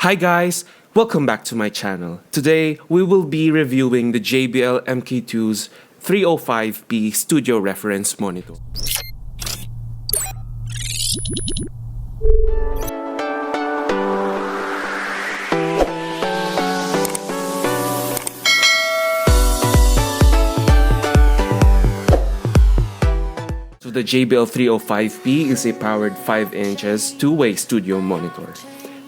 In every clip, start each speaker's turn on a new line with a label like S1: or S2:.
S1: Hi guys, welcome back to my channel. Today, we will be reviewing the JBL MkII's 305p Studio Reference Monitor. So the JBL 305p is a powered 5 inches two-way studio monitor.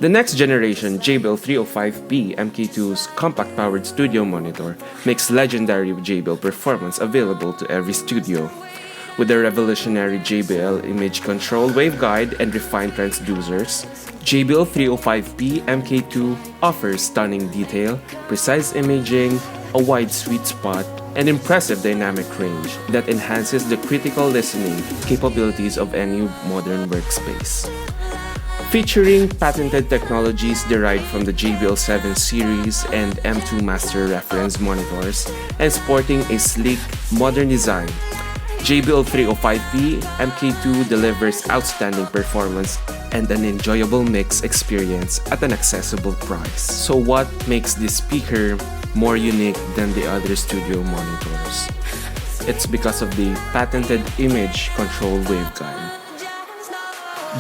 S1: The next generation JBL 305p MkII's compact powered studio monitor makes legendary JBL performance available to every studio. With the revolutionary JBL image control waveguide and refined transducers, JBL 305p MkII offers stunning detail, precise imaging, a wide sweet spot, and impressive dynamic range that enhances the critical listening capabilities of any modern workspace. Featuring patented technologies derived from the JBL 7 series and M2 Master reference monitors and sporting a sleek, modern design, JBL 305p MkII delivers outstanding performance and an enjoyable mix experience at an accessible price. So what makes this speaker more unique than the other studio monitors? It's because of the patented image control waveguide.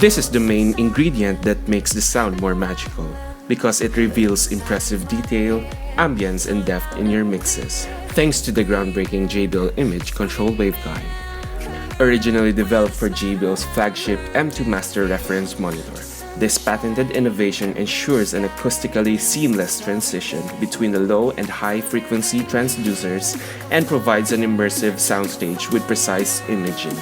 S1: This is the main ingredient that makes the sound more magical because it reveals impressive detail, ambience, and depth in your mixes, thanks to the groundbreaking JBL image control waveguide. Originally developed for JBL's flagship M2 Master reference monitor, this patented innovation ensures an acoustically seamless transition between the low and high frequency transducers and provides an immersive soundstage with precise imaging.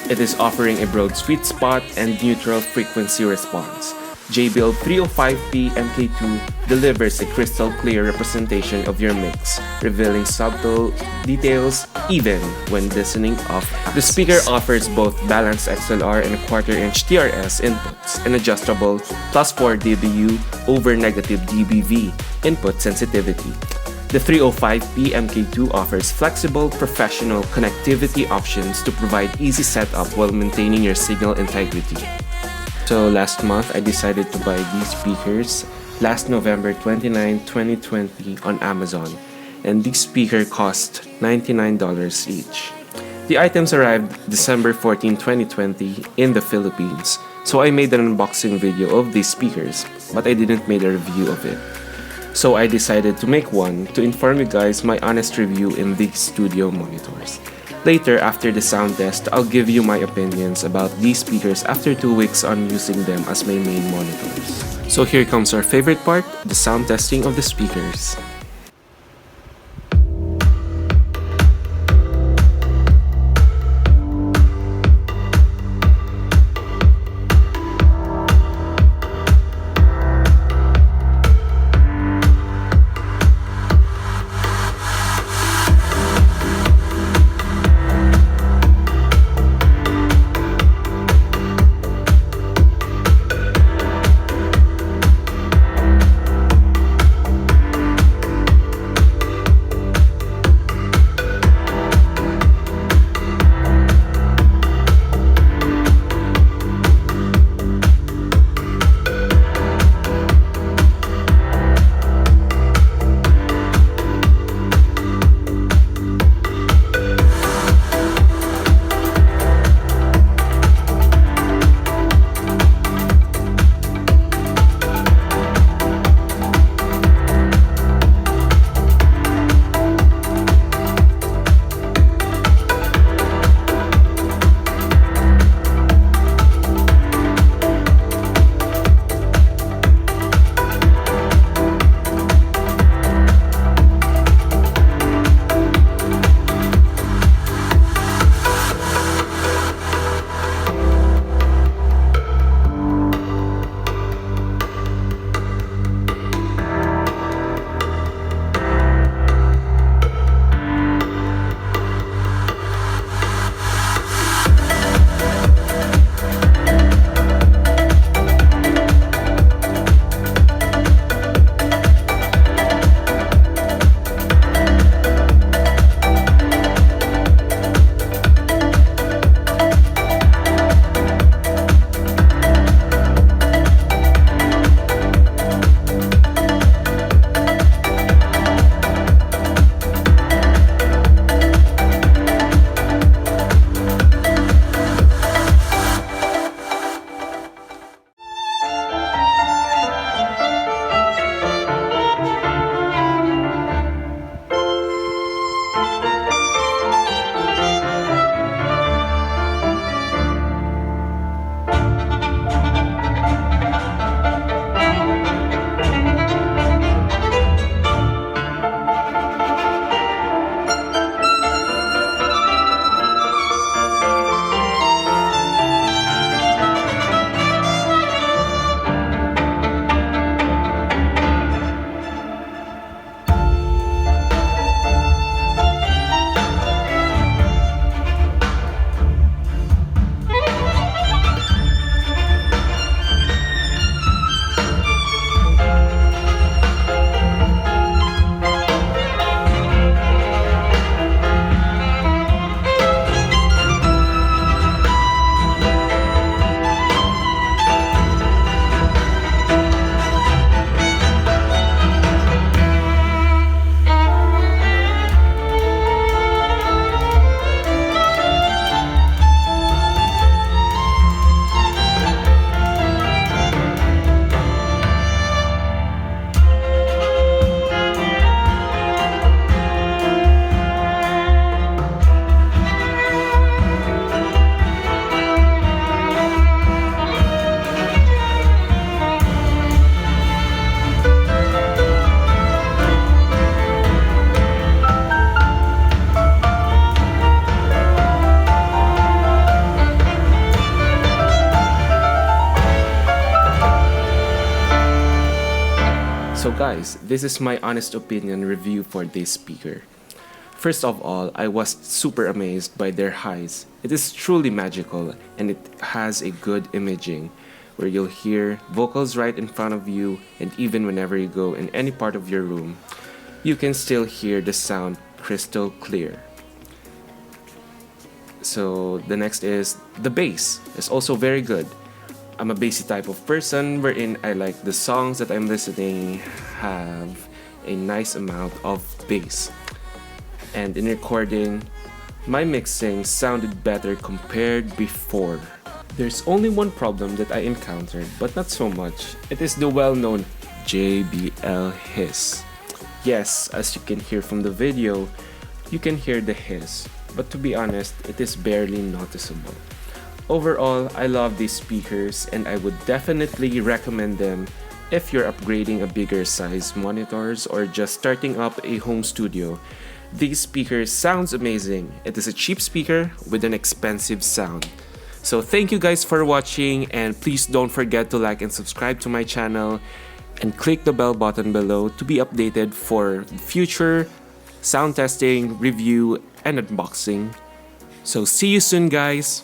S1: It is offering a broad sweet spot and neutral frequency response. JBL 305p MkII delivers a crystal clear representation of your mix, revealing subtle details even when listening off apps. The speaker offers both balanced XLR and a 1/4 inch TRS inputs and adjustable +4 dBu over negative dBV input sensitivity. The 305p MkII offers flexible, professional connectivity options to provide easy setup while maintaining your signal integrity. So last month, I decided to buy these speakers last November 29, 2020 on Amazon, and this speaker cost $99 each. The items arrived December 14, 2020 in the Philippines, so I made an unboxing video of these speakers, but I didn't make a review of it. So I decided to make one to inform you guys my honest review in these studio monitors. Later, after the sound test, I'll give you my opinions about these speakers after 2 weeks on using them as my main monitors. So here comes our favorite part, the sound testing of the speakers. So guys, this is my honest opinion review for this speaker. First of all, I was super amazed by their highs. It is truly magical and it has a good imaging where you'll hear vocals right in front of you, and even whenever you go in any part of your room, you can still hear the sound crystal clear. So the next is the bass. It's also very good. I'm a bassy type of person wherein I like the songs that I'm listening have a nice amount of bass. And in recording, my mixing sounded better compared before. There's only one problem that I encountered, but not so much. It is the well-known JBL hiss. Yes, as you can hear from the video, you can hear the hiss, but to be honest, it is barely noticeable. Overall, I love these speakers and I would definitely recommend them if you're upgrading a bigger size monitors or just starting up a home studio. These speakers sounds amazing. It is a cheap speaker with an expensive sound. So thank you guys for watching, and please don't forget to like and subscribe to my channel and click the bell button below to be updated for future sound testing, review, and unboxing. So see you soon guys!